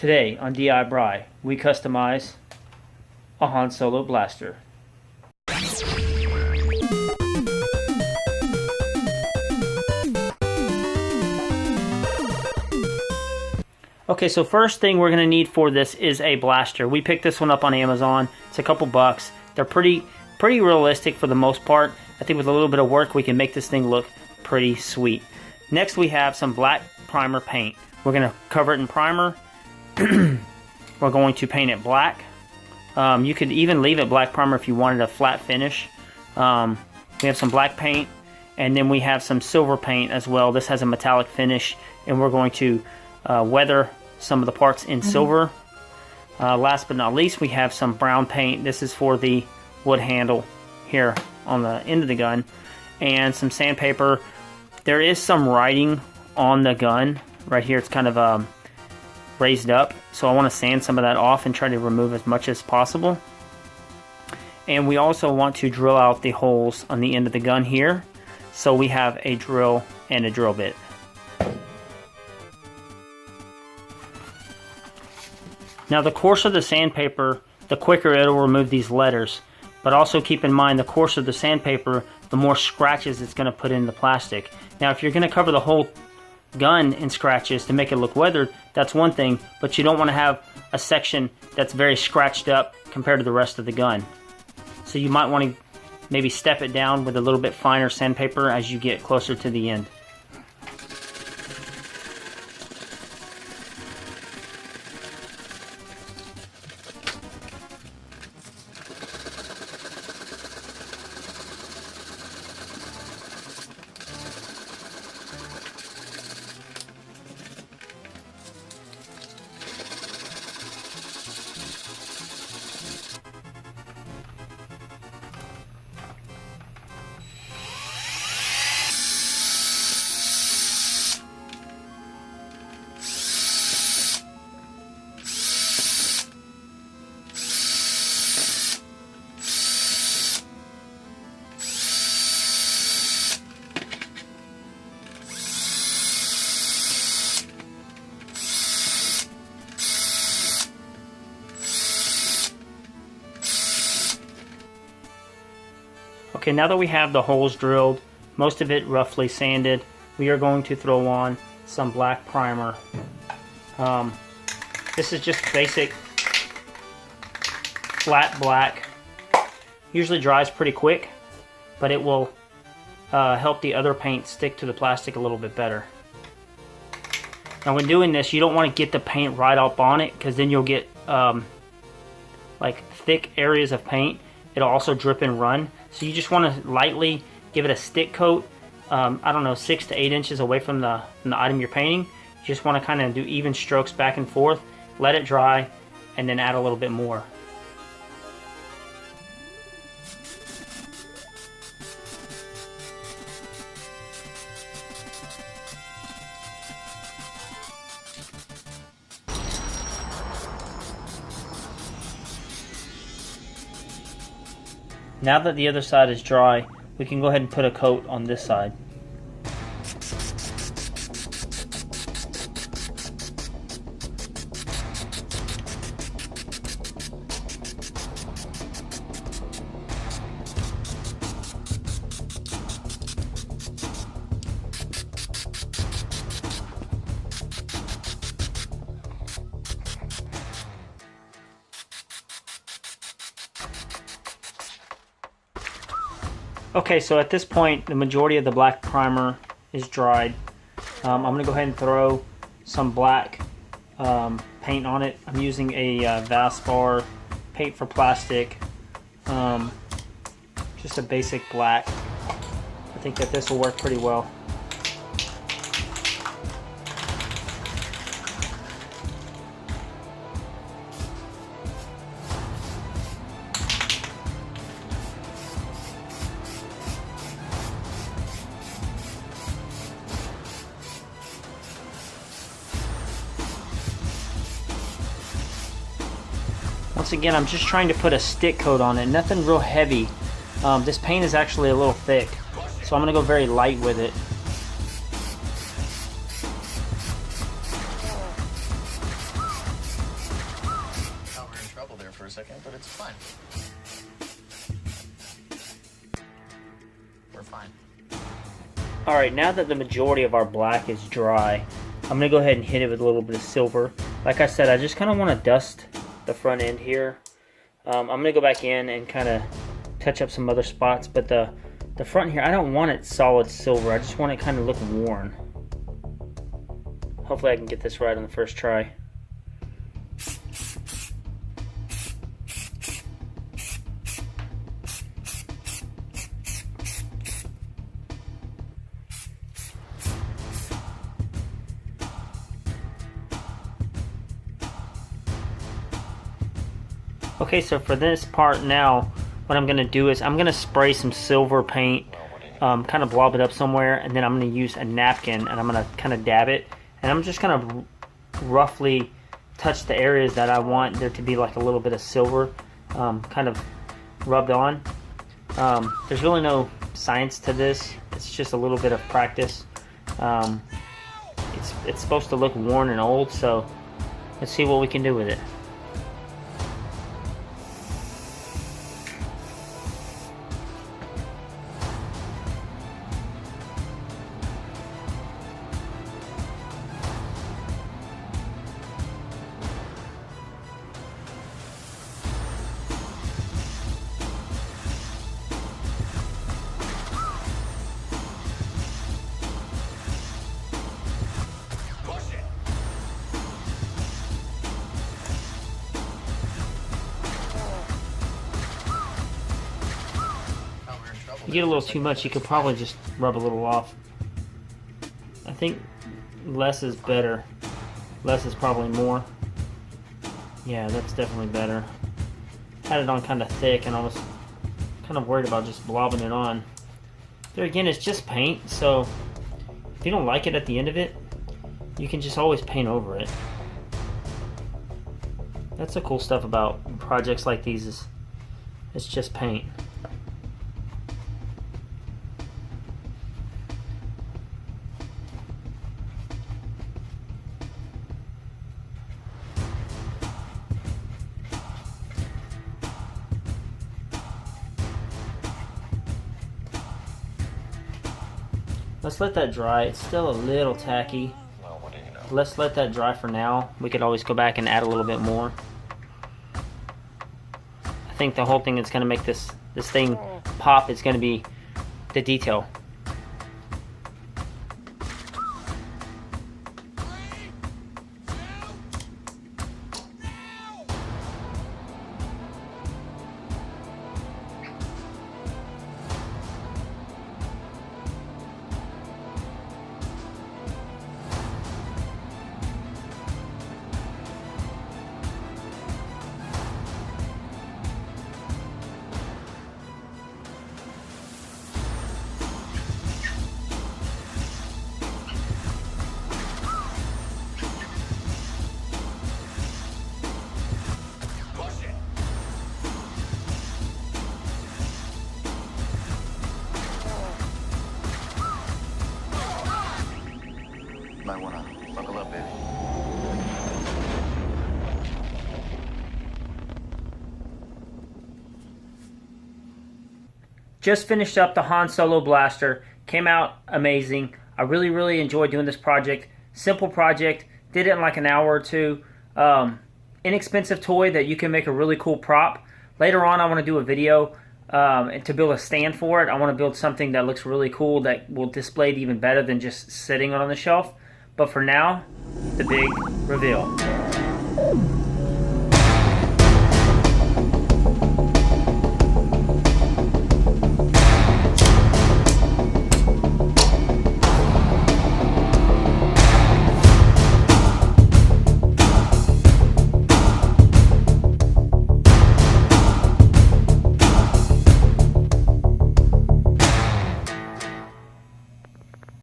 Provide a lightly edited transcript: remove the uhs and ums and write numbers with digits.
Today on DIY, we customize a Han Solo blaster. Okay, so first thing we're going to need for this is a blaster. We picked this one up on Amazon. It's a couple bucks. They're pretty realistic for the most part. I think with a little bit of work we can make this thing look pretty sweet. Next we have some black primer paint. We're going to cover it in primer. We're going to paint it black. You could even leave it black primer if you wanted a flat finish. We have some black paint, and then we have some silver paint as well. This has a metallic finish, and we're going to weather some of the parts in silver. Last but not least, we have some brown paint. This is for the wood handle here on the end of the gun, and some sandpaper. There is some writing on the gun right here. It's kind of raised up, so I want to sand some of that off and try to remove as much as possible. And we also want to drill out the holes on the end of the gun here, so we have a drill and a drill bit. Now the coarser the sandpaper, the quicker it'll remove these letters. But also keep in mind, the coarser the sandpaper, the more scratches it's going to put in the plastic. Now if you're going to cover the whole gun in scratches to make it look weathered, that's one thing, but you don't want to have a section that's very scratched up compared to the rest of the gun. So you might want to maybe step it down with a little bit finer sandpaper as you get closer to the end. Okay, now that we have the holes drilled, most of it roughly sanded, we are going to throw on some black primer. This is just basic flat black. Usually dries pretty quick, but it will help the other paint stick to the plastic a little bit better. Now when doing this, you don't want to get the paint right up on it, because then you'll get like thick areas of paint. It'll also drip and run. So you just want to lightly give it a stick coat, I don't know, 6 to 8 inches away from the item you're painting. You just want to kind of do even strokes back and forth, let it dry, and then add a little bit more. Now that the other side is dry, we can go ahead and put a coat on this side. Okay, so at this point, the majority of the black primer is dried. I'm going to go ahead and throw some black paint on it. I'm using a Valspar paint for plastic, just a basic black. I think that this will work pretty well. Once again, I'm just trying to put a stick coat on it, nothing real heavy. This paint is actually a little thick, so I'm going to go very light with it. for a second, but it's fine. We're fine. Alright, now that the majority of our black is dry, I'm going to go ahead and hit it with a little bit of silver. Like I said, I just kind of want to dust the front end here. I'm going to go back in and kind of touch up some other spots, but the front here, I don't want it solid silver. I just want it kind of look worn. Hopefully I can get this right on the first try. Okay, so for this part now, what I'm going to do is I'm going to spray some silver paint, kind of blob it up somewhere, and then I'm going to use a napkin and I'm going to kind of dab it, and I'm just going to roughly touch the areas that I want there to be like a little bit of silver kind of rubbed on. There's really no science to this, it's just a little bit of practice. It's supposed to look worn and old, so let's see what we can do with it. If you get a little too much, you could probably just rub a little off. I think less is better. Less is probably more. Yeah, that's definitely better. Had it on kind of thick and I was kind of worried about just blobbing it on. There again, it's just paint, so if you don't like it at the end of it, you can just always paint over it. That's the cool stuff about projects like these, is it's just paint. Let's let that dry. It's still a little tacky. Well, what do you know? Let's let that dry for now. We could always go back and add a little bit more. I think the whole thing that's going to make this thing pop is going to be the detail. Might wanna buckle up, baby. Just finished up the Han Solo blaster. Came out amazing. I really enjoyed doing this project. Simple project. Did it in like an hour or two. Inexpensive toy that you can make a really cool prop. Later on I want to do a video to build a stand for it. I want to build something that looks really cool that will display it even better than just sitting on the shelf. But for now, the big reveal.